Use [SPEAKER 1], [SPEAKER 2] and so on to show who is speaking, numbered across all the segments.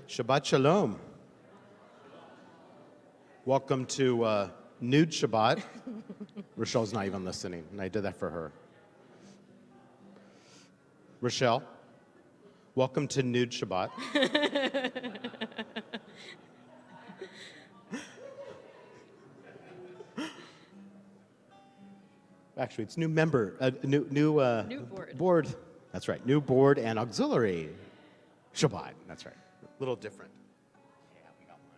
[SPEAKER 1] Shabbat Shalom. Welcome to Nude Shabbat. Rochelle's not even listening, and I did that for her. Rochelle, welcome to Nude Shabbat. Actually, it's new member, new board. That's right, new board and auxiliary Shabbat. That's right, a little different. Yeah, we got one.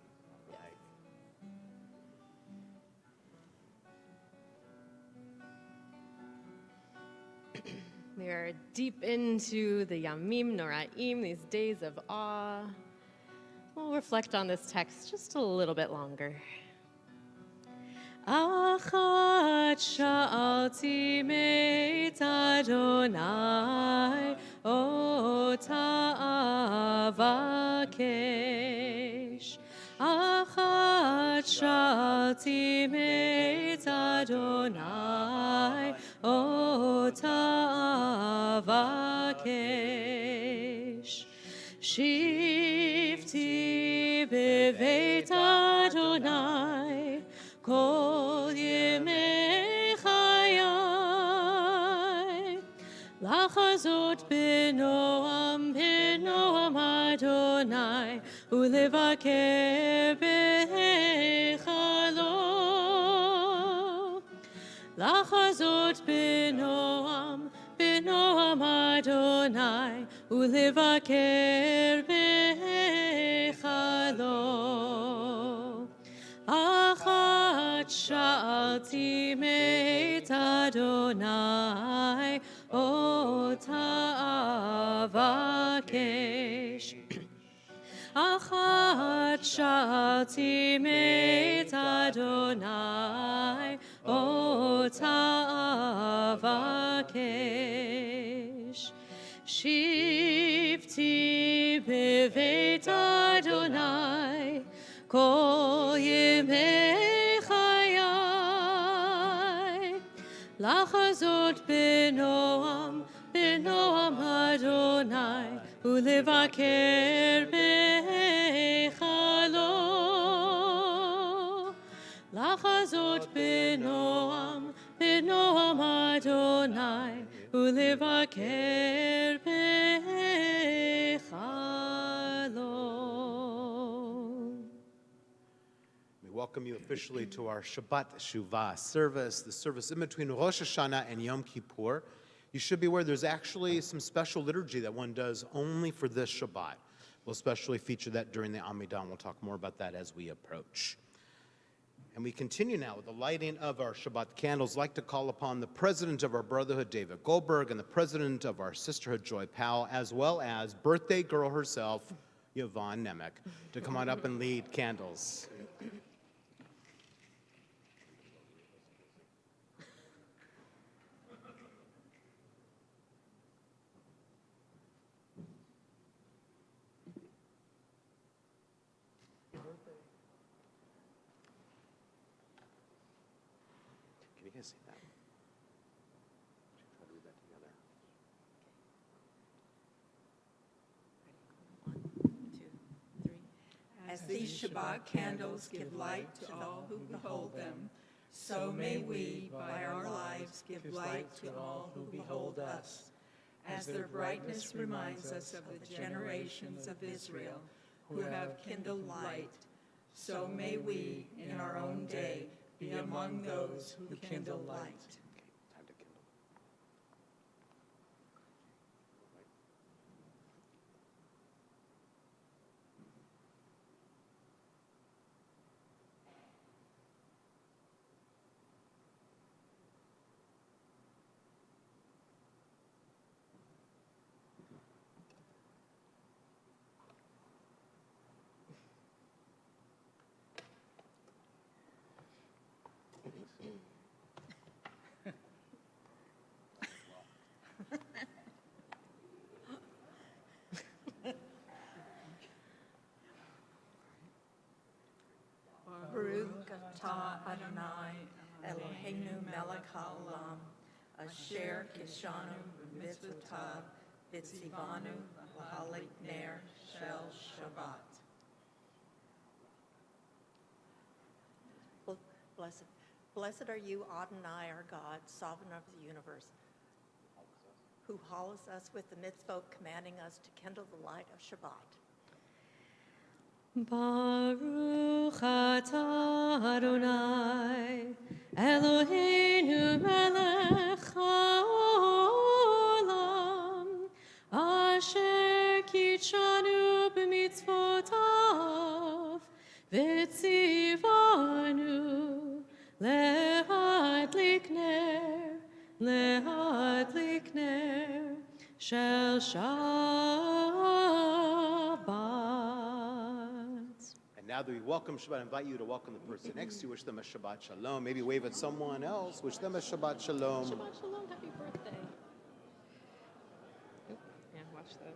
[SPEAKER 2] Right. We are deep into the Yamim Noraim, these days of awe. We'll reflect on this text just a little bit longer. Achat sha'alti meit Adonai ota avakesh. Achat sha'alti meit Adonai ota avakesh. Shifti beveit Adonai Kol yemei chayai, lachazot b'noam Adonai, ulevaker b'hechalo. Lachazot b'noam Adonai, ulevaker b'hechalo. Achat sha'alti meit Adonai ota avakesh. Achat sha'alti meit Adonai ota avakesh. Shifti beveit Adonai Kol yemei chayai, lachazot b'noam Adonai, ulevaker b'hechalo. Lachazot b'noam Adonai, ulevaker b'hechalo.
[SPEAKER 1] Welcome you officially to our Shabbat Shuva service, the service in between Rosh Hashanah and Yom Kippur. You should be aware there's actually some special liturgy that one does only for this Shabbat. We'll especially feature that during the Amidah. We'll talk more about that as we approach. And we continue now with the lighting of our Shabbat candles. I'd like to call upon the president of our brotherhood, David Goldberg, and the president of our sisterhood, Joy Powell, as well as birthday girl herself, Yvonne Nemec, to come on up and lead candles. Can you guys see that? Try to read that together.
[SPEAKER 3] 1, 2, 3. As these Shabbat candles give light to all who behold them, so may we, by our lives, give light to all who behold us. As their brightness reminds us of the generations of Israel who have kindled light, so may we, in our own day, be among those who kindle light.
[SPEAKER 1] Time to kindle.
[SPEAKER 3] Baruch atah Adonai Eloheinu melech haolam, asher kishanu b'mitzvotav v'tzivanu l'halik ner shel Shabbat. Blessed are you, Adonai, our God, sovereign of the universe, who hallows us with the mitzvot, commanding us to kindle the light of Shabbat.
[SPEAKER 2] Baruch atah Adonai, Eloheinu melech haolam, asher kitshanu b'mitzvotav, v'tzivanu le'adlik ner shel Shabbat.
[SPEAKER 1] And now that we welcome Shabbat, I invite you to welcome the person next to you, wish them a Shabbat Shalom. Maybe wave at someone else, wish them a Shabbat Shalom.
[SPEAKER 2] Shabbat Shalom, happy birthday. Oop, yeah, watch the.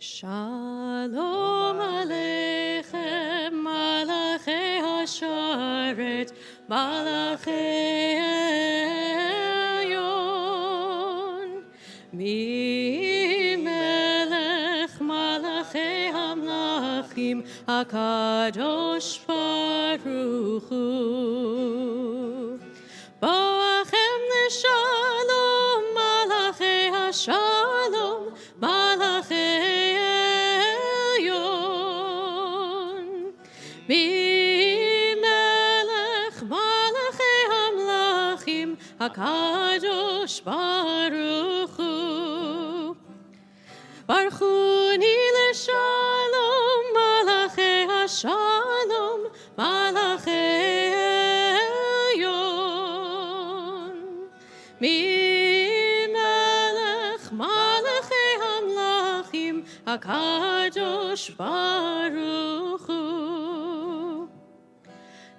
[SPEAKER 2] Shalom Aleichem, Malachei Hasharet, Malachei Elyon, Melech Malachei Hamlachim, HaKadosh Baruch Hu. Boachem Leshalom, Malachei Hashalom, Malachei HaKadosh Baruch Hu. Baruchuni leshalom, Malachei Hashalom, Malachei Elyon. Melech Malachei Hamlachim, HaKadosh Baruch Hu.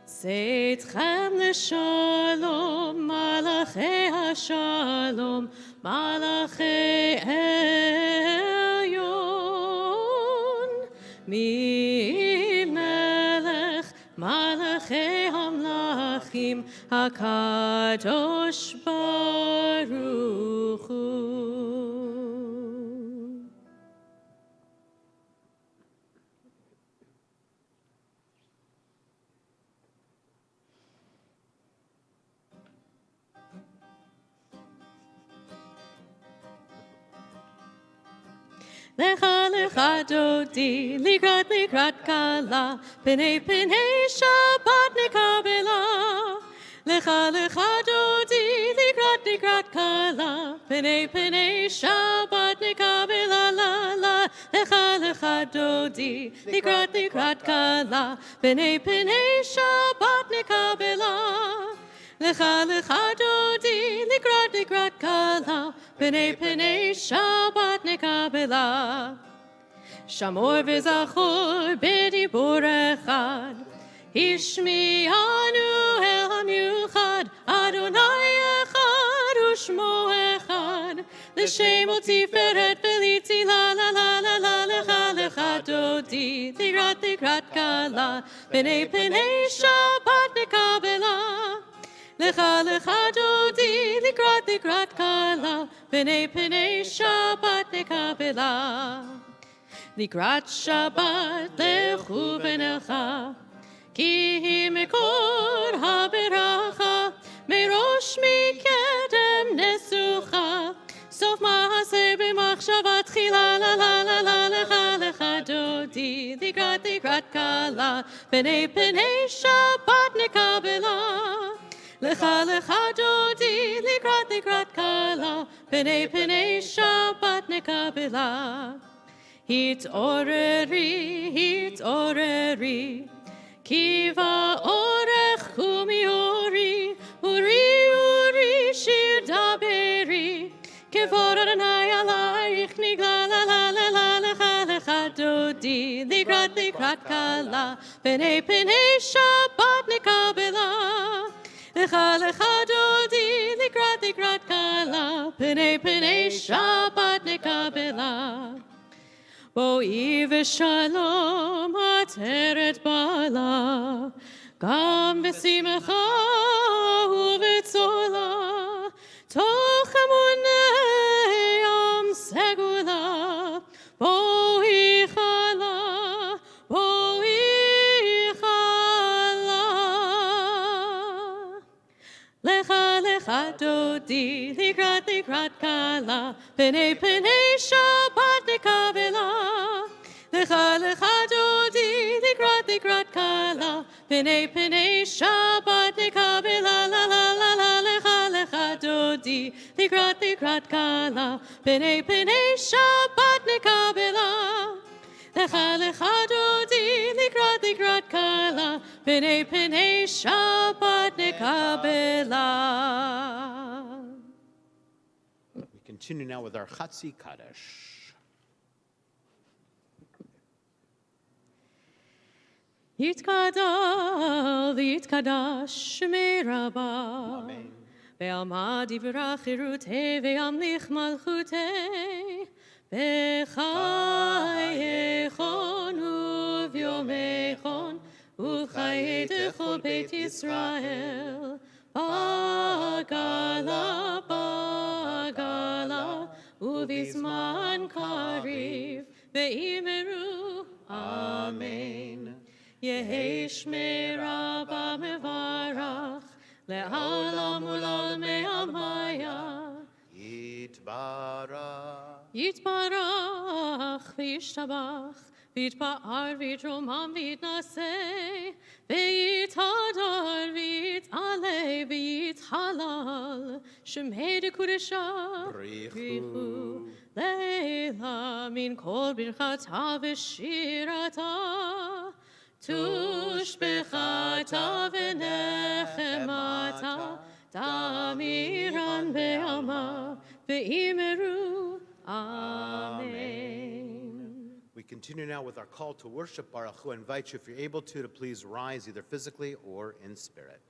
[SPEAKER 2] Tzedchem leshalom, Malachei Hashalom, Malachei Elyon, Melech Malachei Hamlachim, HaKadosh Baruch Hu. Lecha lecha dodi, likrat kala, penei Shabbat nekabela. Lecha lecha dodi, likrat kala, penei Shabbat nekabela la la. Lecha lecha dodi, likrat kala, penei Shabbat nekabela. Lecha lecha dodi, likrat kala, penei Shabbat nekabela. Shamor v'zachor b'dibur echad, Ishmi'anu el hamiuchad, Adonai echad u'shmo echad, l'shem u'tiferet v'litzi la la la la la. Lecha lecha dodi, likrat kala, penei Shabbat nekabela. Lecha lecha dodi, likrat kala, penei Shabbat nekabela. Likrat Shabbat lechu v'nelcha, ki hi mekor haberacha, merosh mikedem nesucha, sof ma'aseh b'machshavat tchila la la la la. Lecha lecha dodi, likrat kala, penei Shabbat nekabela. Lecha lecha dodi, likrat kala, penei Shabbat nekabela. Hit'oreri, kiva orech kumiori, uri shir daberi, kevod Adonai alayich nigla la la la la. Lecha lecha dodi, likrat kala, penei Shabbat nekabela. Lecha lecha dodi, likrat kala, penei Shabbat nekabela. Bo'i v'shalom ateret bala, gam b'simcha Lecha lecha dodi, likrat kala, pene pene Shabbat nekabela. Lecha lecha dodi, likrat kala, pene pene Shabbat nekabela. La la la la lecha lecha dodi, likrat kala, pene pene Shabbat nekabela. Lecha lecha dodi, likrat kala, pene pene Shabbat nekabela.
[SPEAKER 1] We continue now with our Chatzi Kaddish.
[SPEAKER 2] Yitkadal v'yitkadash shmei Rabba.
[SPEAKER 1] Amen.
[SPEAKER 2] Ve'alma divrach chirutei ve'amlich malchutei. B'chayechon u'v'yomechon u'chayei dechol Beit Yisrael. Bagala, bagala, u'vizman kariv ve'imeru. Amen. Yehi shmei Rabba mevarach le'olam u'l'olmei amaya. Yitbarach v'yishtabach v'yitpa'ar v'yitromam v'yitnaseh v'yithadar v'yit'aleh v'yithalal shemei dekudesha brichu leila min kol birchata v'shirata tushbechata v'nechemata damiran ve'alma ve'imeru. Amen.
[SPEAKER 1] We continue now with our call to worship. Baruch Hu, I invite you, if you're able to please rise either physically or in spirit.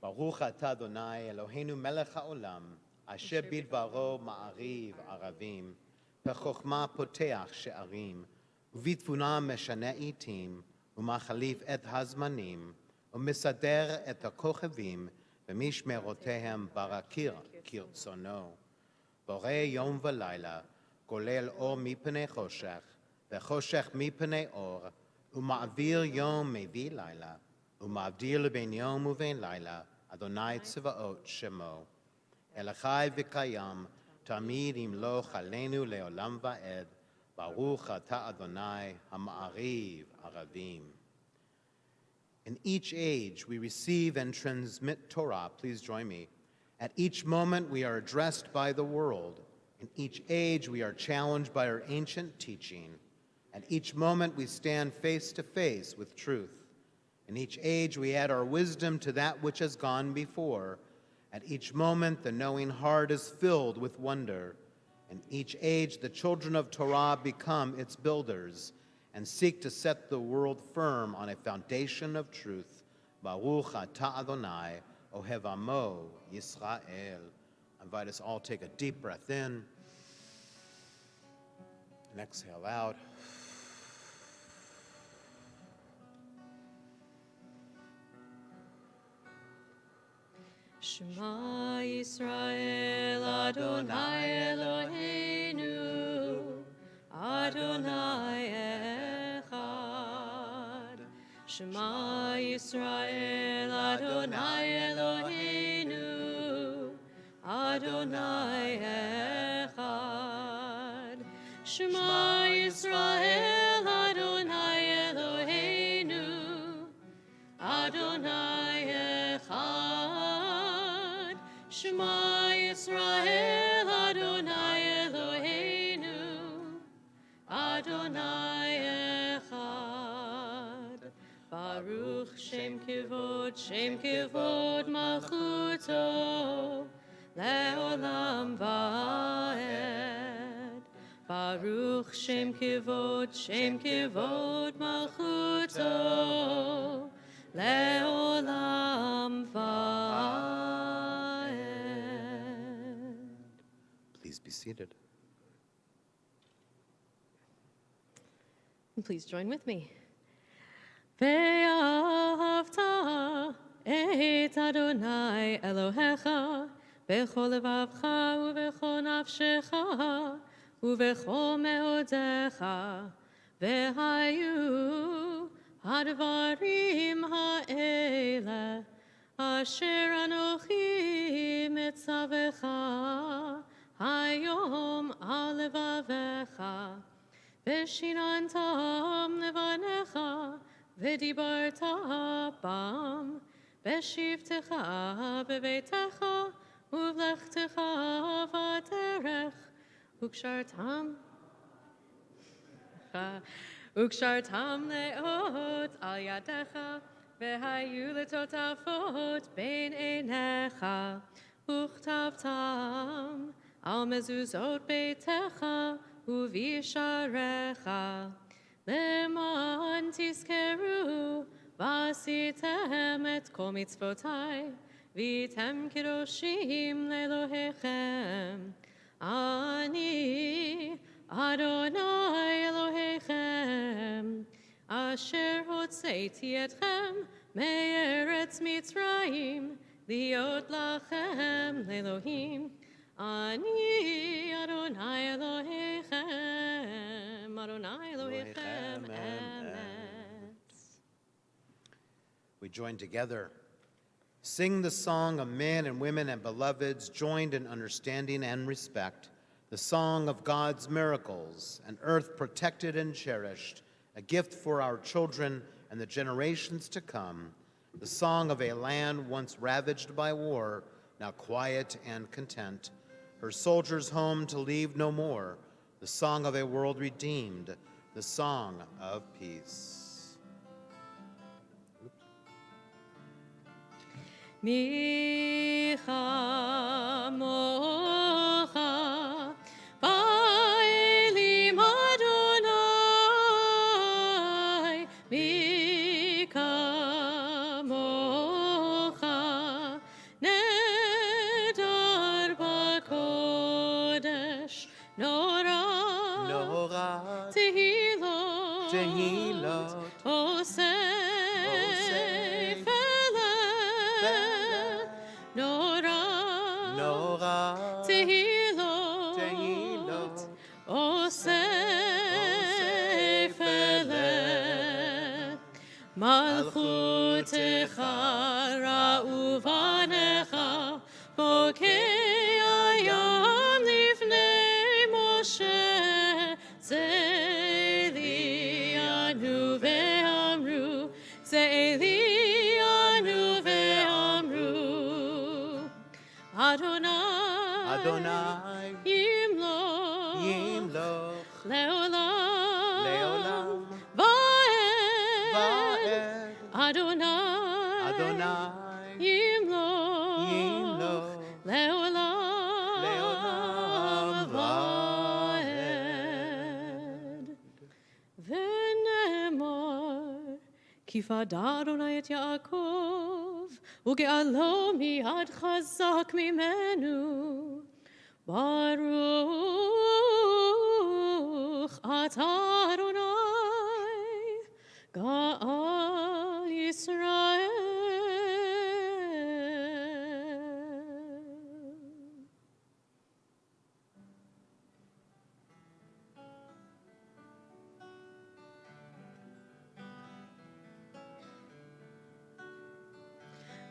[SPEAKER 1] Baruch atah Adonai Eloheinu melech haolam, asher bidbaro ma'ariv aravim, bechokma poteach she'arim, ובתבונה משנה עיתים, ומחליף את הזמנים, ומסדר את הכוכבים במשמרותיהם ברקיר כרצונו. בורא יום ולילה, גולל אור מפני חושך, וחושך מפני אור, ומעביר יום מביא לילה, ומבדיל בין יום ובין לילה, אדוני צבאות שמו. אל החי וקיים, תמיד ימלוך עלינו לעולם ועד, Baruch atah Adonai ha'ma'ariv aravim. In each age we receive and transmit Torah. Please join me. At each moment we are addressed by the world. In each age we are challenged by our ancient teaching. At each moment we stand face to face with truth. In each age we add our wisdom to that which has gone before. At each moment the knowing heart is filled with wonder. In each age, the children of Torah become its builders and seek to set the world firm on a foundation of truth. Baruch atah Adonai, Ohev Amo Yisrael. I invite us all to take a deep breath in and exhale out.
[SPEAKER 2] Shema Yisrael Adonai Eloheinu Adonai Echad. Shema Yisrael Adonai Eloheinu Adonai Echad. Shema Yisrael Adonai Eloheinu Adonai Echad. Shema Yisrael Adonai Eloheinu Adonai Echad. Baruch Shem Kivod Malchuto Leolam Vaed. Baruch Shem Kivod Malchuto Leolam Vaed.
[SPEAKER 1] Please be seated.
[SPEAKER 2] And please join with me. Ve'ahavta et Adonai Elohecha bechol levavcha uvechol nafshecha uvechol meodecha ve'hayu hadvarim ha'ele asher anochi mitzavecha hayom al levavecha Veshinantam levanecha, v'dibarta bam, v'shivtecha bevetecha, uvlechtecha v'aterech, ukshartam leot al yadecha, v'hayu letotafot bein einecha, uchtavtam al mezuzot beitecha, Uvisharecha leman tiskeru vasitem et kol mitzvotai vitem kidoshim lelohechem ani Adonai Elohechem asher hotzeiti etchem me'eretz Mitzrayim liot lachem lelohim Ani Adonai Elohechem, Adonai Elohechem, Emet.
[SPEAKER 1] We join together. Sing the song of men and women and beloveds joined in understanding and respect, the song of God's miracles, an earth protected and cherished, a gift for our children and the generations to come, the song of a land once ravaged by war, now quiet and content, her soldiers home to leave no more, the song of a world redeemed, the song of peace.
[SPEAKER 2] Micha mocha ba'elim Adonai, Micha mocha nedar b'kodesh nora tehilot osei feleh nora tehilot osei feleh malchutecha ra'uvanecha bokei hayam lifnei Moshe Ze'elianu ve'amru Ze'elianu ve'amru Adonai Yimloch Leolam Va'ed Adonai Yimloch Leolam Va'ed V'nemor Kifada Adonai et Yaakov Uge'alo mi'ad chazak mimenu Baruch atah Adonai Ga'al Yisrael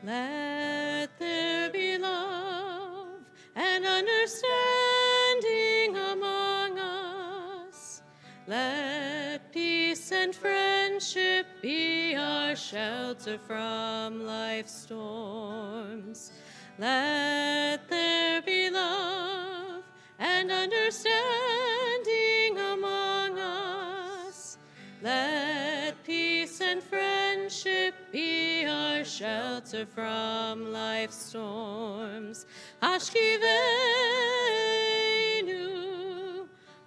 [SPEAKER 2] Let there be love and understanding among us. Let peace and friendship be our shelter from life's storms. Let there be love and understanding among us. Let peace and friendship be our shelter from life's storms. Hashkivenu,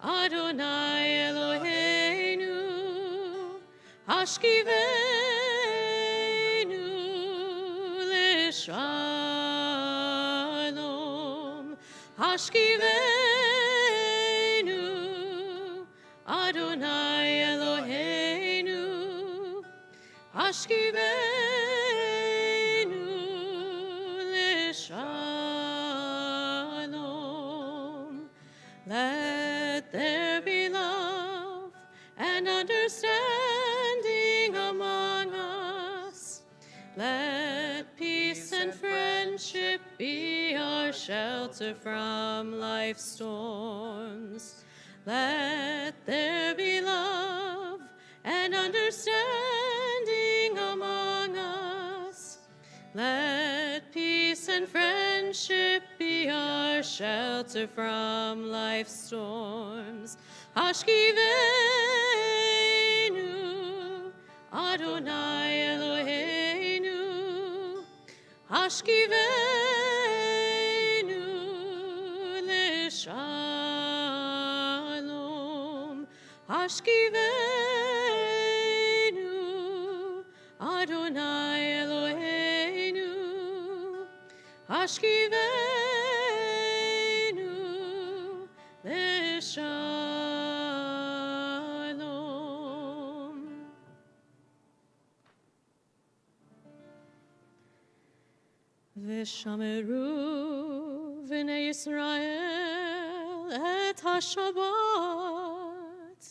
[SPEAKER 2] Adonai Eloheinu, Hashkivenu l'shalom, Hashkivenu, Adonai Eloheinu, Hashkivenu l'shalom. Let there be love and understanding among us. Let peace and friendship be our shelter from life's storms. Let there be love and understanding among us. Let peace and friendship be our shelter from life's storms. Hashkivenu, Adonai Eloheinu, Hashkivenu l'shalom, Hashkivenu, Adonai Eloheinu, Hashkivenu l'shalom. V'shameru v'nei Yisrael et ha-Shabbat,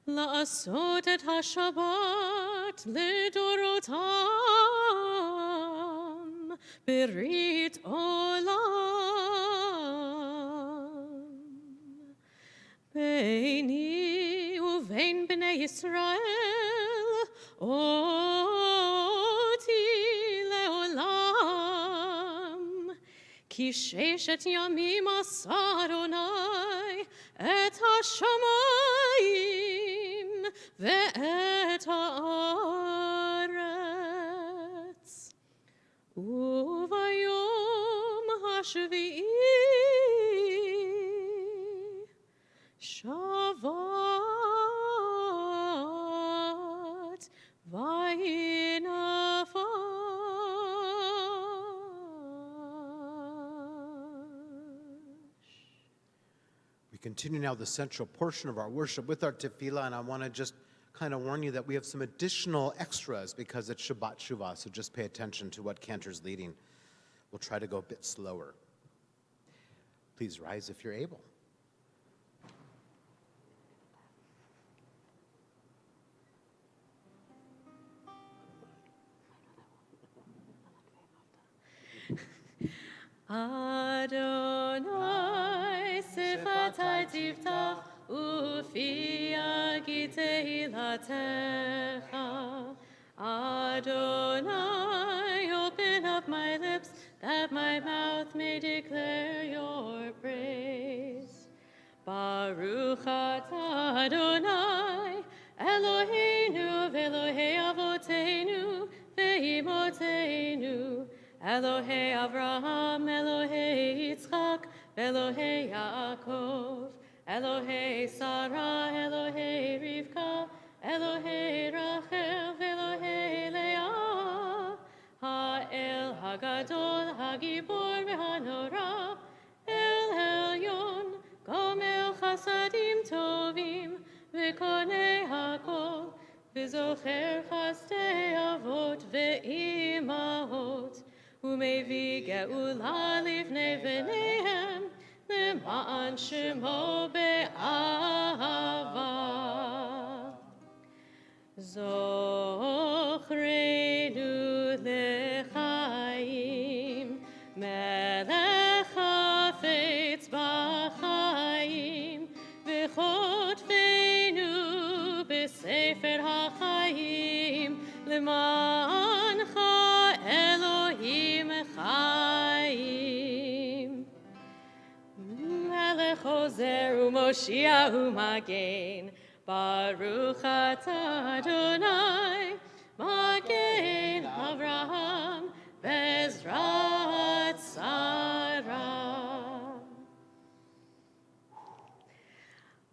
[SPEAKER 2] la'asot et ha-Shabbat lidorotam, berit olam. Beini uvein b'nei Yisrael, oti le'olam, ki sheshet yamim asa Adonai et ha-shamayim ve'et ha'aretz. Uvayom hashvi'i Shabbat vayinafash.
[SPEAKER 1] We continue now the central portion of our worship with our tefillah, and I want to just kind of warn you that we have some additional extras because it's Shabbat Shuva, so just pay attention to what Cantor's leading. We'll try to go a bit slower. Please rise if you're able.
[SPEAKER 2] Adonai sifatai tiftach ufi agi tehilatecha. Adonai, open up my lips that my mouth may declare your praise. Baruch atah Adonai, Eloheinu v'Elohei avoteinu ve'imotenu, Elohei Avraham, Elohei Yitzchak, Elohei Yaakov, Elohei Sarah, Elohei Rivka, Elohei Rachel, Elohei Leah, Ha'el Hagadol, Hagibor v'Hanora, El Elyon, Gomel Chasadim Tovim, V'konei Hakol, V'zocher Chasdei Avot ve'imahot, Umevi ge'ula livnei v'neihem, Lema'an shemo be'ahava. Zochreinu lechaim, Lemancha Elohim Chaim. Melech Ozer u'Moshiach u'Magen. Baruch atah Adonai, Magen Avraham, Bezrat Sarah.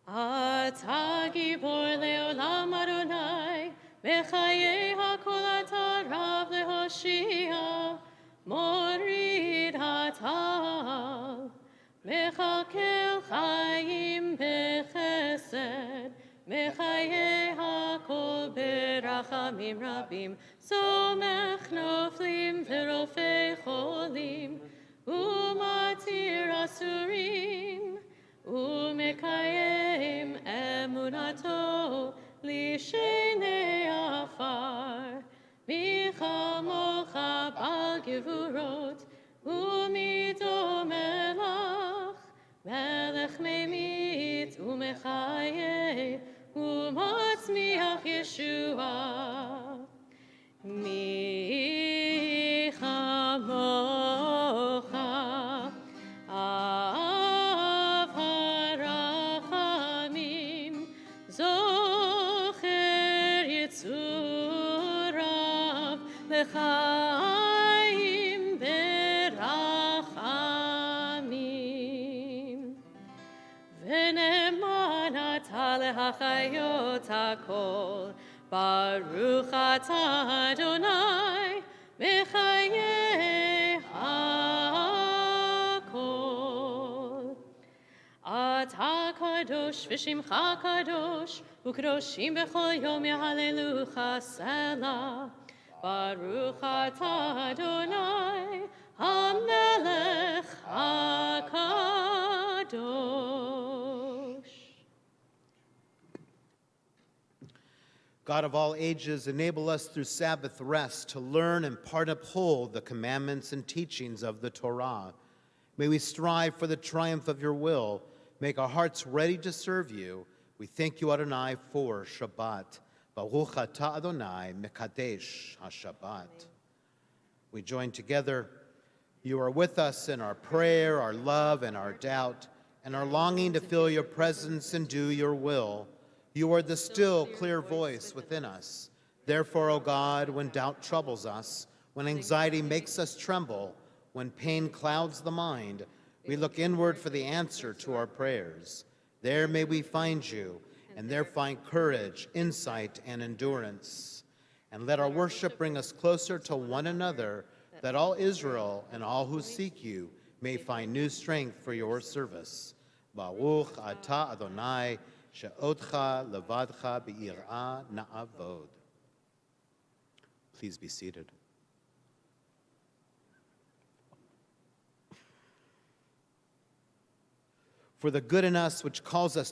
[SPEAKER 2] Atah Gibor le'olam Adonai, Mechayei hakol atah Rav lehoshia, Morid atah, Mechalkel chayim bechesed, Mechayei hakol berachamim rabim, Somech noflim v'rofei cholim, Umatir asurim, Umekayem emunato lishenei afar, Michamocha bal gevurot, Umido melach, Melech memit umechayeh, Umatzmiach Yeshua. Michamocha av harachamim, Zocher yitzurav lechaim berachamim. V'ne'eman atah lehachayot hakol, Baruch atah Adonai, Mechayei hakol. Atah kadosh v'shimcha kadosh, U'kadoshim b'chol yom yahalelucha selah. Baruch atah Adonai, HaMelech HaKadosh.
[SPEAKER 1] God of all ages, enable us through Sabbath rest to learn and part uphold the commandments and teachings of the Torah. May we strive for the triumph of your will. Make our hearts ready to serve you. We thank you, Adonai, for Shabbat. Baruch atah Adonai, Mekadesh HaShabbat. We join together. You are with us in our prayer, our love, and our doubt, and our longing to feel your presence and do your will. You are the still, clear voice within us. Therefore, O God, when doubt troubles us, when anxiety makes us tremble, when pain clouds the mind, we look inward for the answer to our prayers. There may we find you, and there find courage, insight, and endurance. And let our worship bring us closer to one another, that all Israel and all who seek you may find new strength for your service. Baruch atah Adonai, she'otcha levadcha be'ir'ah na'avod. Please be seated. For the good in us which calls us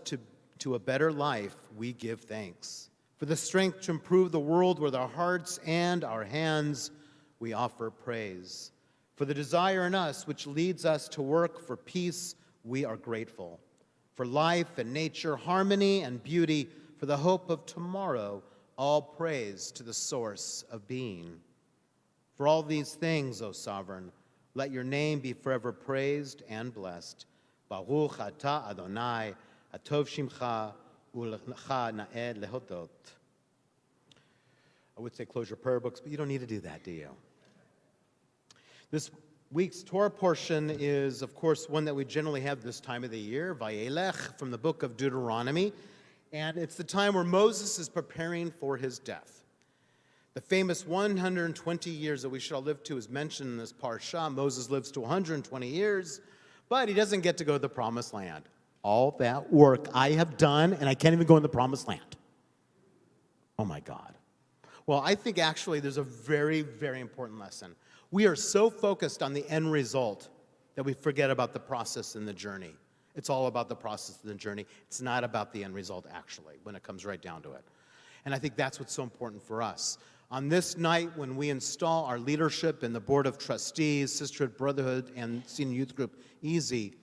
[SPEAKER 1] to a better life, we give thanks. For the strength to improve the world with our hearts and our hands, we offer praise. For the desire in us which leads us to work for peace, we are grateful. For life and nature, harmony and beauty, for the hope of tomorrow, all praise to the source of being. For all these things, O Sovereign, let your name be forever praised and blessed. Baruch atah Adonai, atov shimcha, u'lecha na'ed lehodot. I would say close your prayer books, but you don't need to do that, do you? This week's Torah portion is, of course, one that we generally have this time of the year, Vayelech, from the book of Deuteronomy. And it's the time where Moses is preparing for his death. The famous 120 years that we shall live to is mentioned in this parsha. Moses lives to 120 years, but he doesn't get to go to the promised land. All that work I have done, and I can't even go in the promised land. Oh my God. Well, I think actually there's a very, very important lesson. We are so focused on the end result that we forget about the process and the journey. It's all about the process and the journey. It's not about the end result, actually, when it comes right down to it. And I think that's what's so important for us. On this night, when we install our leadership in the Board of Trustees, Sisterhood, Brotherhood, and Senior Youth Group, EASY,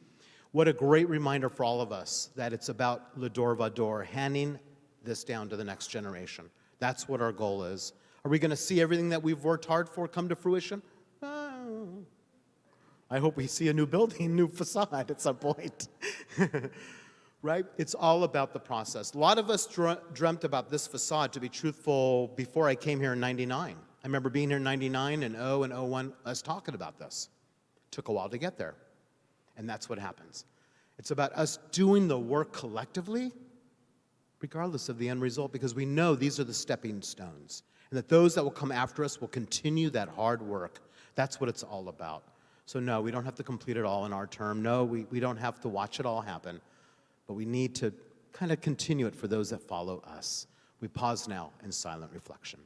[SPEAKER 1] what a great reminder for all of us that it's about L'Dor Vador, handing this down to the next generation. That's what our goal is. A Are we going to see everything that we've worked hard for come to fruition? Oh. I hope we see a new building, new facade at some point. Right? It's all about the process. A lot of us dreamt about this facade, to be truthful, before I came here in 99. I remember being here in 99 and 01, us talking about this. Took a while to get there. And that's what happens. It's about us doing the work collectively, regardless of the end result, because we know these are the stepping stones. And that those that will come after us will continue that hard work. That's what it's all about. So no, we don't have to complete it all in our term. No, we don't have to watch it all happen. But we need to kind of continue it for those that follow us. We pause now in silent reflection.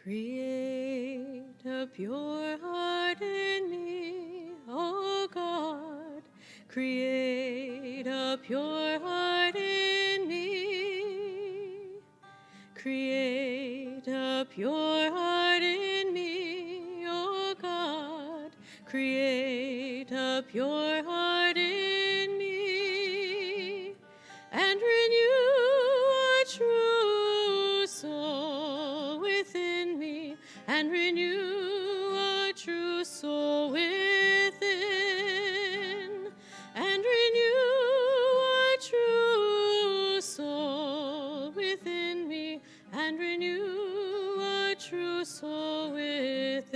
[SPEAKER 2] Create a pure heart in me, O God. Create a pure heart in me. Create a pure heart in me, O God. Create a pure heart in me. And renew a true soul within me, and renew a true soul within, and renew a true soul within me, and renew a true soul within.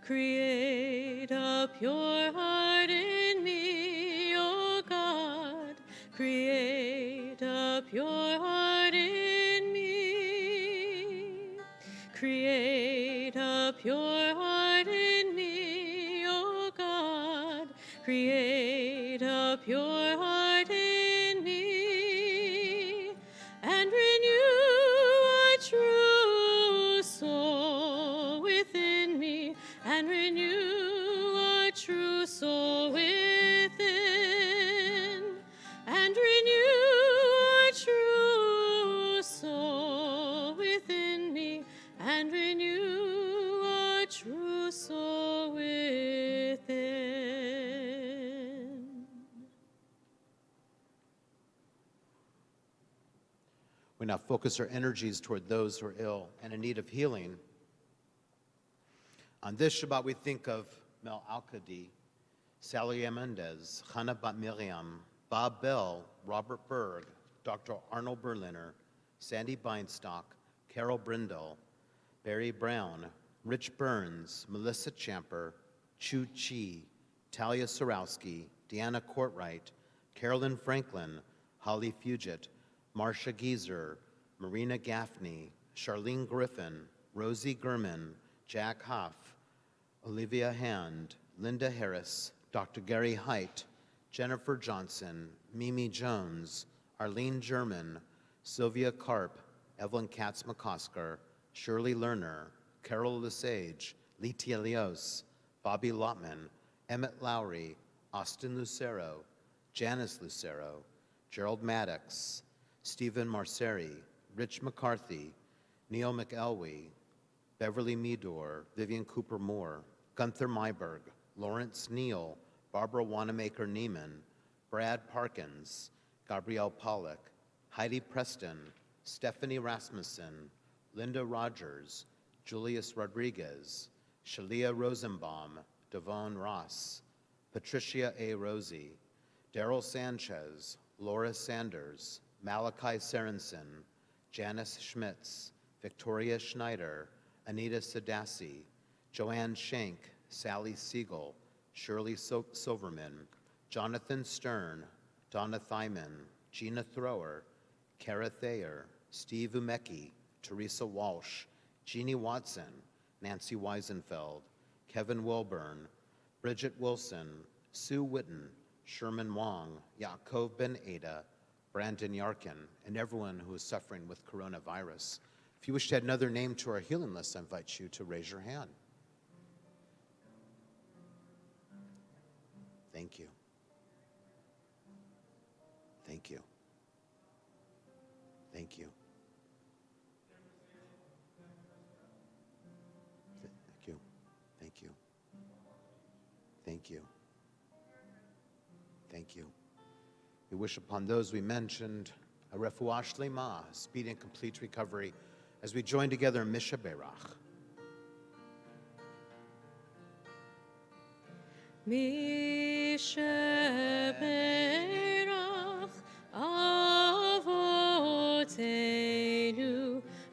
[SPEAKER 2] Create a pure heart in me, O God. Create a pure heart in me. Create a pure heart in me, O God. Create a pure heart in me. And renew a true soul within me, and renew a true soul within, and renew a true soul within me, and renew a true soul within.
[SPEAKER 1] We now focus our energies toward those who are ill and in need of healing. On this Shabbat, we think of Mel Al-Qadi, Sally Mendez, Hannah Bat Miriam, Bob Bell, Robert Berg, Dr. Arnold Berliner, Sandy Beinstock, Carol Brindle, Barry Brown, Rich Burns, Melissa Champer, Chu Chi, Talia Sorowski, Deanna Courtwright, Carolyn Franklin, Holly Fugit, Marcia Geezer, Marina Gaffney, Charlene Griffin, Rosie Gurman, Jack Huff, Olivia Hand, Linda Harris, Dr. Gary Height, Jennifer Johnson, Mimi Jones, Arlene German, Sylvia Karp, Evelyn Katz-McCosker, Shirley Lerner, Carol Lesage, Litia Leos, Bobby Lotman, Emmett Lowry, Austin Lucero, Janice Lucero, Gerald Maddox, Stephen Marceri, Rich McCarthy, Neil McElwee, Beverly Meador, Vivian Cooper Moore, Gunther Myberg, Lawrence Neal, Barbara Wanamaker Neiman, Brad Parkins, Gabrielle Pollock, Heidi Preston, Stephanie Rasmussen, Linda Rogers, Julius Rodriguez, Shalia Rosenbaum, Devon Ross, Patricia A. Rosie, Daryl Sanchez, Laura Sanders, Malachi Sorensen, Janice Schmitz, Victoria Schneider, Anita Sadassi, Joanne Schenk, Sally Siegel, Shirley Silverman, Jonathan Stern, Donna Thyman, Gina Thrower, Kara Thayer, Steve Umecki, Teresa Walsh, Jeannie Watson, Nancy Weisenfeld, Kevin Wilburn, Bridget Wilson, Sue Witten, Sherman Wong, Yaakov Ben Ada, Brandon Yarkin, and everyone who is suffering with coronavirus. If you wish to add another name to our healing list, I invite you to raise your hand. Thank you. Thank you. Thank you. Thank you. Thank you. Thank you. Thank you. We wish upon those we mentioned a refuah shlema, speedy and complete recovery, as we join together in Misha Berach.
[SPEAKER 2] Misha Berach Avotenu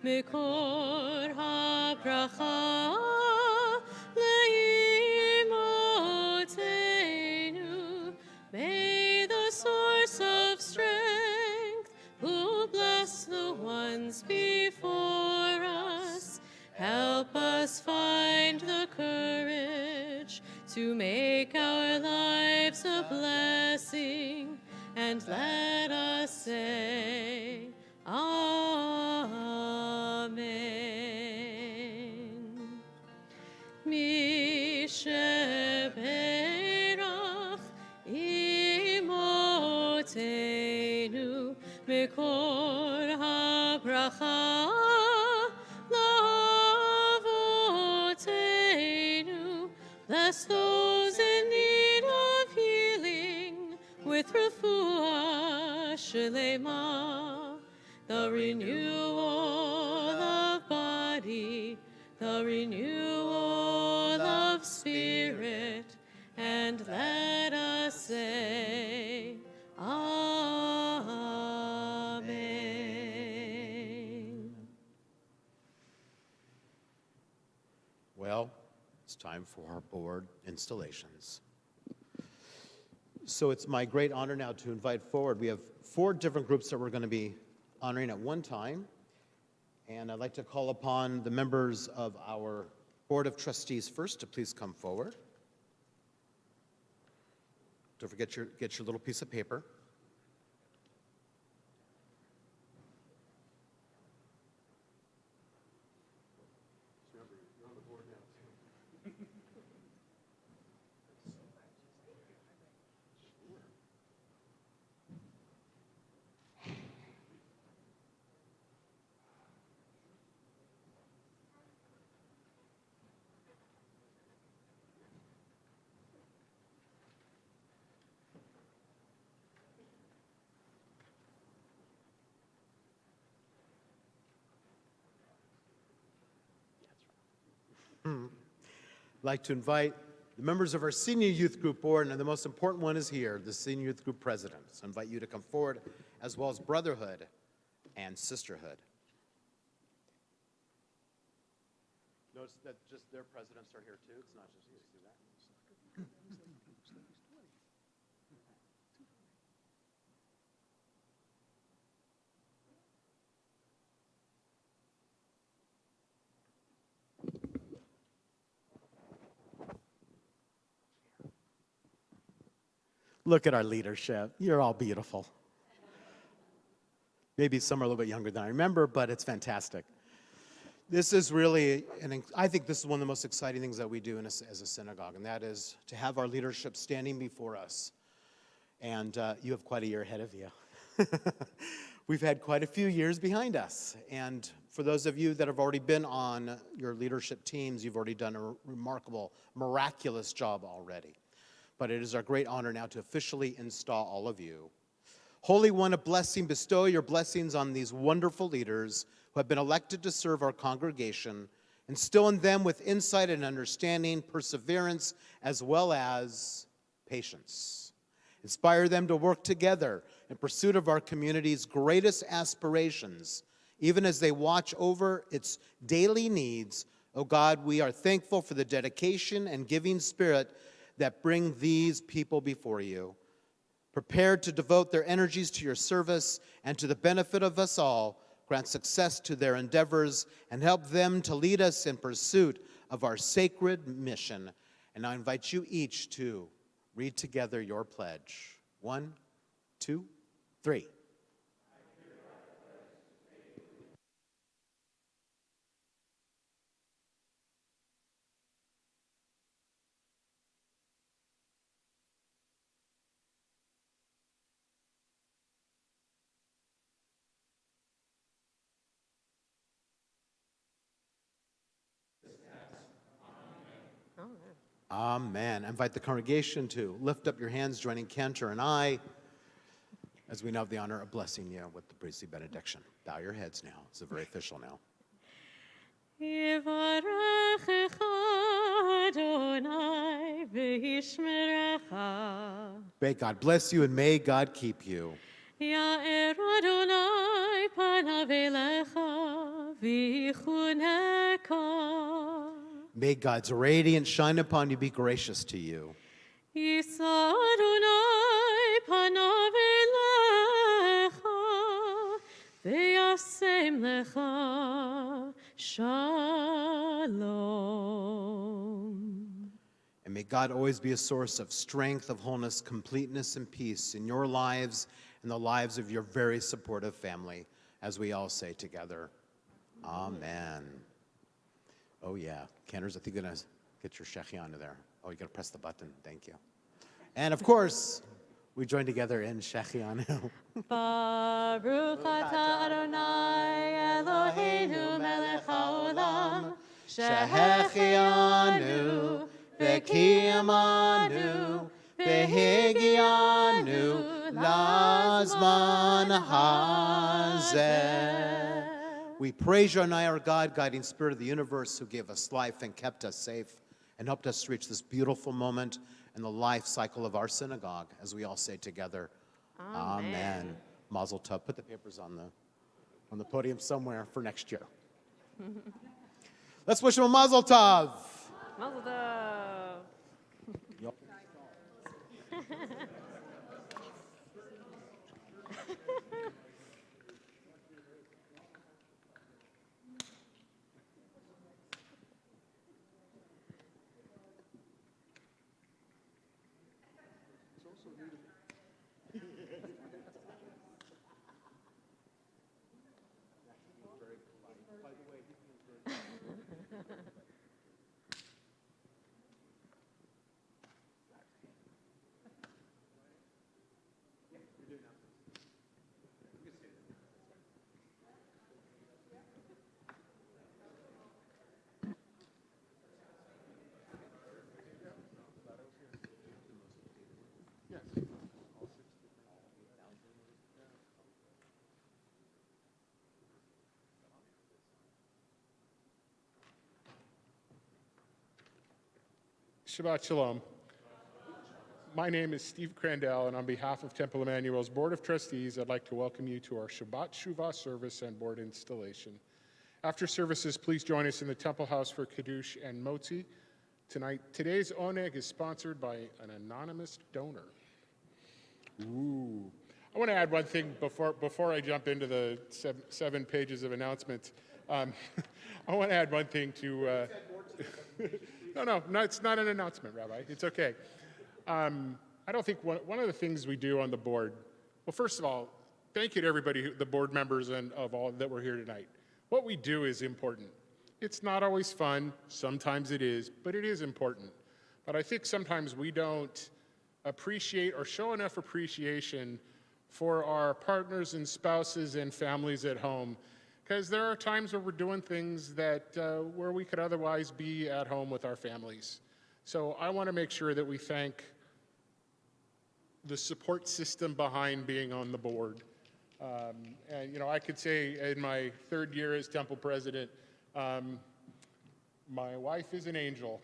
[SPEAKER 2] Mikor HaBracha Leimotenu. May the source of strength, who bless the ones before us, help us find the courage to make our lives a blessing, and let us say, Amen. Mishe Berach Imotenu Mikor HaBracha Lavotenu. Bless those in need of healing with refuah shlema, the renewal of body, the renewal of spirit, and let us say, Amen.
[SPEAKER 1] Well, it's time for our board installations. So it's my great honor now to invite forward. We have 4 different groups that we're going to be honoring at one time. And I'd like to call upon the members of our Board of Trustees first to please come forward. Don't forget get your little piece of paper. I'd like to invite the members of our Senior Youth Group Board, and the most important one is here, the Senior Youth Group President. So I invite you to come forward, as well as brotherhood and sisterhood. Notice that just their presidents are here too. It's not just you. See that? Look at our leadership. You're all beautiful. Maybe some are a little bit younger than I remember, but it's fantastic. This is really, I think this is one of the most exciting things that we do as a synagogue, and that is to have our leadership standing before us. And you have quite a year ahead of you. We've had quite a few years behind us. And for those of you that have already been on your leadership teams, you've already done a remarkable, miraculous job already. But it is our great honor now to officially install all of you. Holy One of blessing, bestow your blessings on these wonderful leaders who have been elected to serve our congregation. Instill in them with insight and understanding, perseverance, as well as patience. Inspire them to work together in pursuit of our community's greatest aspirations, even as they watch over its daily needs. Oh God, we are thankful for the dedication and giving spirit that bring these people before you. Prepared to devote their energies to your service and to the benefit of us all, grant success to their endeavors and help them to lead us in pursuit of our sacred mission. And I invite you each to read together your pledge. 1, 2, 3. Amen. I invite the congregation to lift up your hands, joining Cantor and I, as we now have the honor of blessing you with the priestly benediction. Bow your heads now. It's very official now. May God bless you and may God keep you. May God's radiance shine upon you, be gracious to you. And may God always be a source of strength, of wholeness, completeness, and peace in your lives and the lives of your very supportive family, as we all say together, Amen. Oh yeah, Canners, I think you're gonna get your Shechianu there. Oh, you gotta press the button, thank you. And of course, we join together in Shechianu.
[SPEAKER 2] Baruch atah Adonai Eloheinu melech haolam,
[SPEAKER 1] Shechianu, v'kiyamanu, v'higianu, lazman hazeh. We praise you, Adonai, our God, guiding spirit of the universe, who gave us life and kept us safe and helped us reach this beautiful moment in the life cycle of our synagogue, as we all say together, Amen. Mazel tov. Put the papers on the podium somewhere for next year. Let's wish him a mazel tov.
[SPEAKER 2] Mazel tov.
[SPEAKER 1] Yep.
[SPEAKER 4] Shabbat Shalom. My name is Steve Crandell, and on behalf of Temple Emanu-El's Board of Trustees, I'd like to welcome you to our Shabbat Shuva Service and Board installation. After services, please join us in the Temple House for Kiddush and Motzi. Today's Oneg is sponsored by an anonymous donor. Ooh. I want to add one thing before I jump into the seven pages of announcements. I want to add one thing to... No, it's not an announcement, Rabbi. It's okay. I don't think one of the things we do on the board, well, first of all, thank you to everybody, the board members and of all that were here tonight. What we do is important. It's not always fun. Sometimes it is, but it is important. But I think sometimes we don't appreciate or show enough appreciation for our partners and spouses and families at home, because there are times where we're doing things that where we could otherwise be at home with our families. So I want to make sure that we thank the support system behind being on the board. And you know, I could say in my third year as Temple President, my wife is an angel.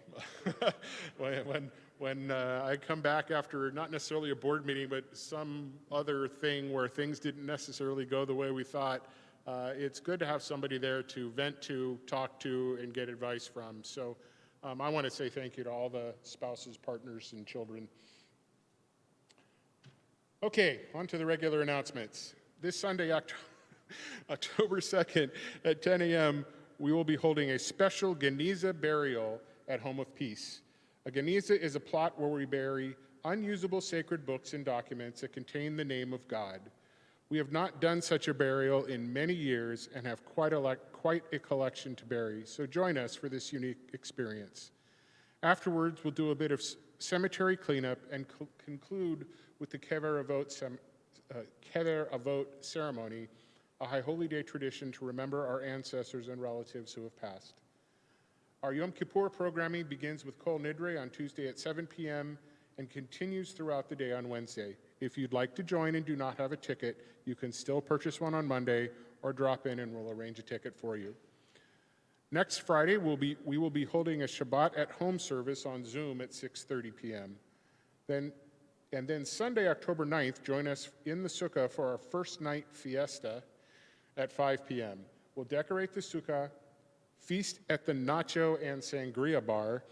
[SPEAKER 4] when I come back after not necessarily a board meeting, but some other thing where things didn't necessarily go the way we thought, it's good to have somebody there to vent to, talk to, and get advice from. So I want to say thank you to all the spouses, partners, and children. Okay, on to the regular announcements. This Sunday, October 2nd at 10 a.m., we will be holding a special Geniza burial at Home of Peace. A Geniza is a plot where we bury unusable sacred books and documents that contain the name of God. We have not done such a burial in many years and have quite a collection to bury, so join us for this unique experience. Afterwards, we'll do a bit of cemetery cleanup and conclude with the Kever Avot ceremony, a High Holy Day tradition to remember our ancestors and relatives who have passed. Our Yom Kippur programming begins with Kol Nidre on Tuesday at 7 p.m. and continues throughout the day on Wednesday. If you'd like to join and do not have a ticket, you can still purchase one on Monday or drop in and we'll arrange a ticket for you. Next Friday, we will be holding a Shabbat at home service on Zoom at 6:30 p.m. Then Sunday, October 9th, join us in the Sukkah for our first night fiesta at 5 p.m. We'll decorate the Sukkah, feast at the Nacho and Sangria bar,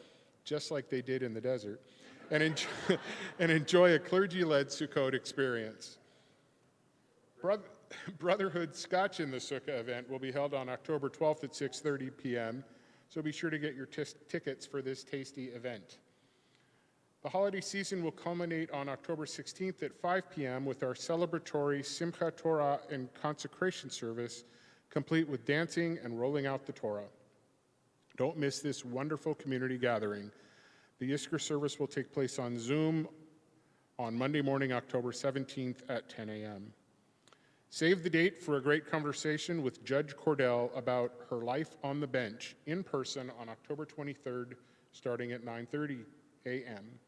[SPEAKER 4] just like they did in the desert, and enjoy a clergy-led Sukkot experience. Brotherhood Scotch in the Sukkah event will be held on October 12th at 6:30 p.m., so be sure to get your tickets for this tasty event. The holiday season will culminate on October 16th at 5 p.m. with our celebratory Simchat Torah and consecration service, complete with dancing and rolling out the Torah. Don't miss this wonderful community gathering. The Yizkor service will take place on Zoom on Monday morning, October 17th at 10 a.m. Save the date for a great conversation with Judge Cordell about her life on the bench in person on October 23rd, starting at 9:30 a.m.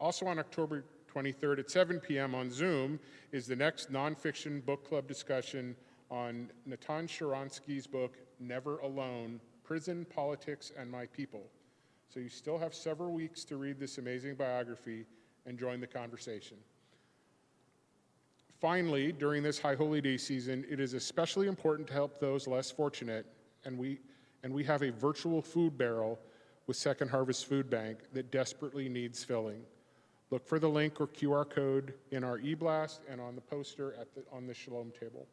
[SPEAKER 4] Also on October 23rd at 7 p.m. on Zoom is the next nonfiction book club discussion on Natan Sharansky's book, Never Alone, Prison, Politics, and My People. So you still have several weeks to read this amazing biography and join the conversation. Finally, during this High Holy Day season, it is especially important to help those less fortunate, and we have a virtual food barrel with Second Harvest Food Bank that desperately needs filling. Look for the link or QR code in our e-blast and on the poster on the Shalom table.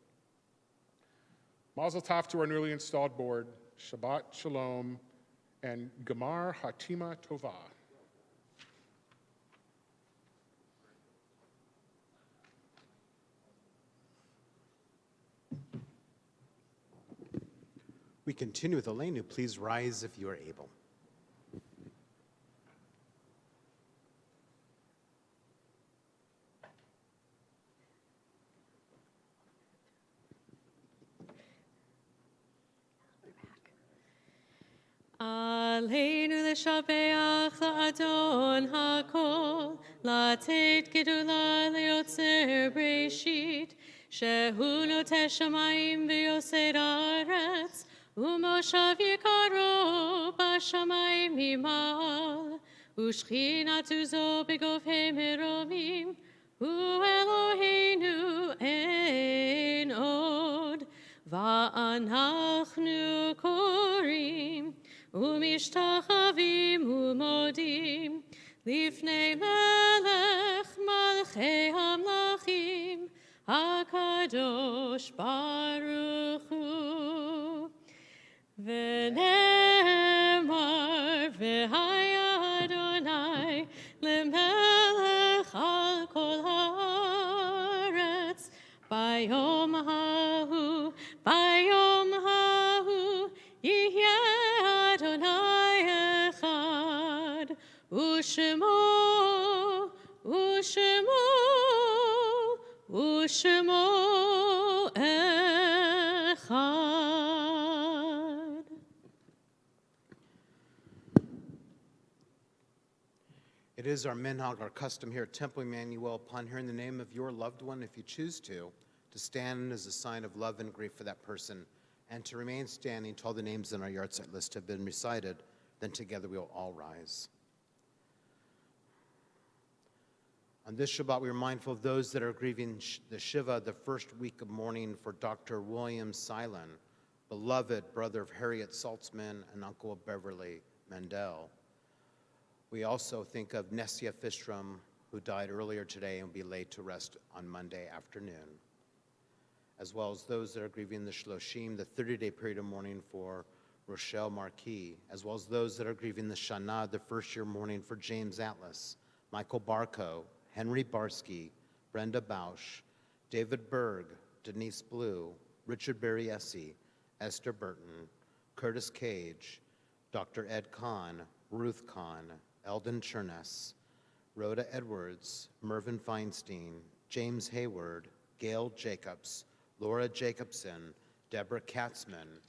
[SPEAKER 4] Mazel tov to our newly installed board, Shabbat Shalom, and Gemar Hatima Tova.
[SPEAKER 1] We continue with Elenu. Please rise if you are able.
[SPEAKER 2] Aleinu l'shabeach la'adon hakol, la'tet gedula le'yotzer breshit, shehu noteh shamayim v'yosed haaretz, u'moshav yikaro b'shamayim himal, u'shchinatu zo b'govhei meromim, hu Eloheinu ein od, va'anachnu korim, ומשתחווים ומודים לפני מלך מלכי המלכים הקדוש ברוך הוא. ונאמר והיה אדוני למלך על כל הארץ ביום ההוא יהיה ושמו אחד.
[SPEAKER 1] It is our minhag, our custom here at Temple Emanu-El, upon hearing the name of your loved one, if you choose to stand as a sign of love and grief for that person, and to remain standing till all the names in our yahrzeit list have been recited. Then together we will all rise. On this Shabbat, we are mindful of those that are grieving the Shiva, the first week of mourning for Dr. William Silen, beloved brother of Harriet Saltzman and uncle of Beverly Mendel. We also think of Nessia Fistrom, who died earlier today and will be laid to rest on Monday afternoon, as well as those that are grieving the Shloshim, the 30-day period of mourning for Rochelle Marquis, as well as those that are grieving the Shana, the first year mourning for James Atlas, Michael Barco, Henry Barsky, Brenda Bausch, David Berg, Denise Blue, Richard Berriesi, Esther Burton, Curtis Cage, Dr. Ed Kahn, Ruth Kahn, Eldon Cherness, Rhoda Edwards, Mervyn Feinstein, James Hayward, Gail Jacobs, Laura Jacobson, Deborah Katzman,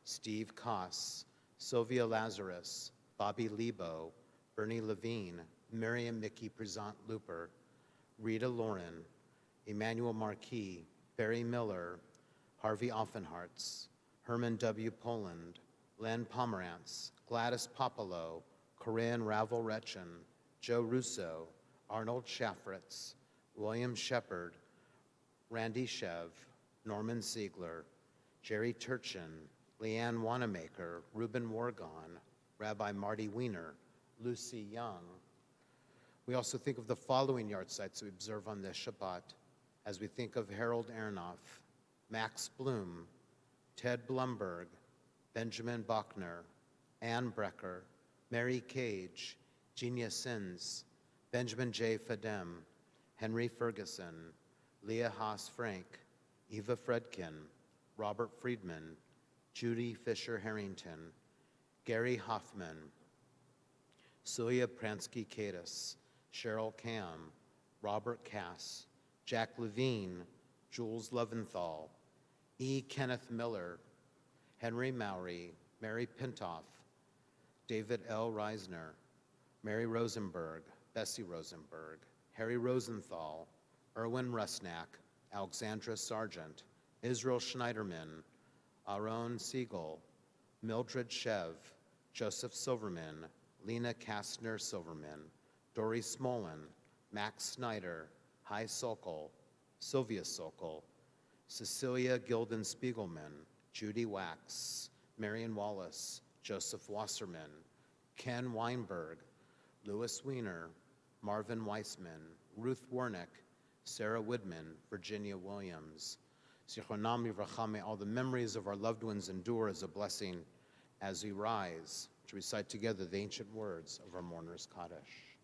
[SPEAKER 1] Steve Koss, Sylvia Lazarus, Bobby Lebo, Bernie Levine, Miriam Mickey Prezant Looper, Rita Lauren, Emmanuel Marquis, Barry Miller, Harvey Offenhartz, Herman W. Poland, Len Pomerantz, Gladys Popolo, Corinne Ravel-Retchen, Joe Russo, Arnold Schaffritz, William Shepard, Randy Shev, Norman Siegler, Jerry Turchin, Leanne Wanamaker, Reuben Wargon, Rabbi Marty Wiener, Lucy Young. We also think of the following yard sites we observe on this Shabbat as we think of Harold Aronoff, Max Bloom, Ted Blumberg, Benjamin Bachner, Ann Brecker, Mary Cage, Genia Sins, Benjamin J. Fadem, Henry Ferguson, Leah Haas-Frank, Eva Fredkin, Robert Friedman, Judy Fisher-Harrington, Gary Hoffman, Suya Pransky-Kadis, Cheryl Cam, Robert Cass, Jack Levine, Jules Leventhal, E. Kenneth Miller, Henry Mowry, Mary Pintoff, David L. Reisner, Mary Rosenberg, Bessie Rosenberg, Harry Rosenthal, Erwin Rusnak, Alexandra Sargent, Israel Schneiderman, Aaron Siegel, Mildred Shev, Joseph Silverman, Lena Kastner Silverman, Dory Smolin, Max Snyder, Hai Sokol, Sylvia Sokol, Cecilia Gilden Spiegelman, Judy Wax, Marion Wallace, Joseph Wasserman, Ken Weinberg, Louis Wiener, Marvin Weissman, Ruth Warnick, Sarah Woodman, Virginia Williams. Zichronam Livracha, may all the memories of our loved ones endure as a blessing as we rise to recite together the ancient words of our mourner's Kaddish.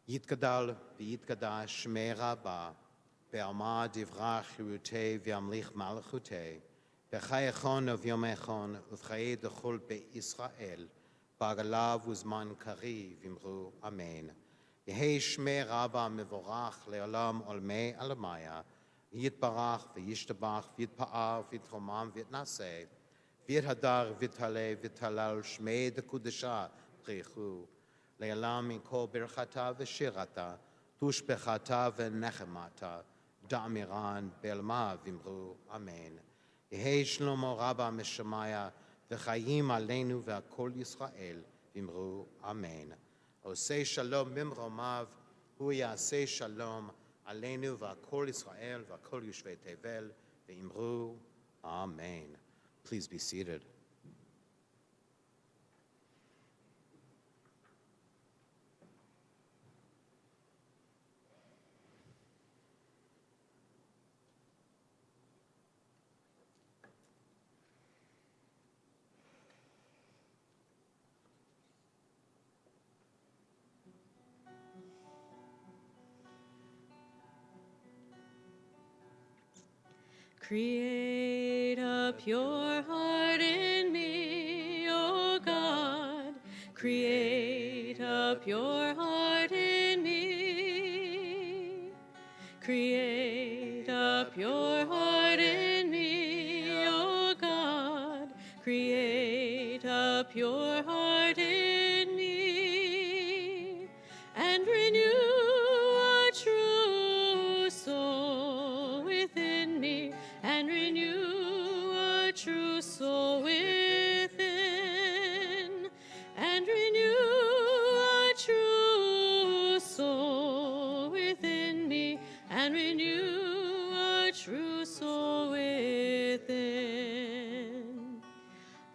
[SPEAKER 1] Yitgadal v'yitgadash shmei Rabba, be'alma divrach chirutei v'yamlich malachutei, b'chai echon v'yom echon, uv'chai dechol be'Yisrael, b'agalav uzman kari v'imru amen. Yehei shmei Rabba mevorach le'olam olmei alamaya, yitbarach v'yishtabach v'yitpa'ar v'yitromam v'yitnaseh, v'yithadar v'yithaleh v'yithalal shmei dekudesha prichu, Le'alam min kol birchata v'shirata, tushbechata v'nechemata, da'amiran be'elma v'imru, amen. Yehei shlomo rabba mishamaya, v'chayim aleinu v'akol Yisrael, v'imru, amen. Osei shalom mimromav, hu yasei shalom, aleinu v'akol Yisrael, v'akol Yushvei Tevel, v'imru, amen. Please be seated.
[SPEAKER 2] Create a pure heart in me, O God. Create a pure heart in me. Create a pure heart in me, O God. Create a pure heart in me. And renew a true soul within me. And renew a true soul within, and renew and renew a true soul within.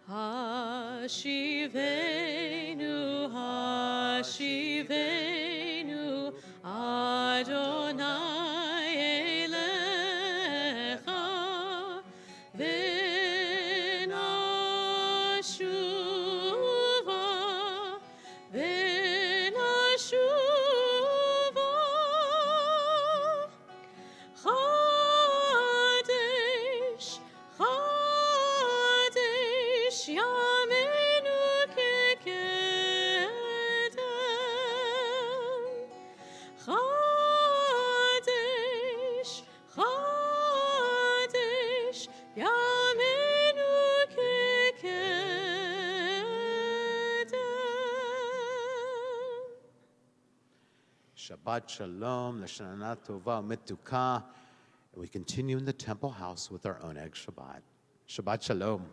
[SPEAKER 2] Hashivenu, Hashivenu, Adonai Elecha, v'nashuva, v'nashuva, Chadesh, Chadesh, Yameinu kekedem. Chadesh, Chadesh, Yameinu kekedem.
[SPEAKER 1] Shabbat Shalom, L'Shana Tova Metuka. We continue in the temple house with our Oneg Shabbat. Shabbat Shalom.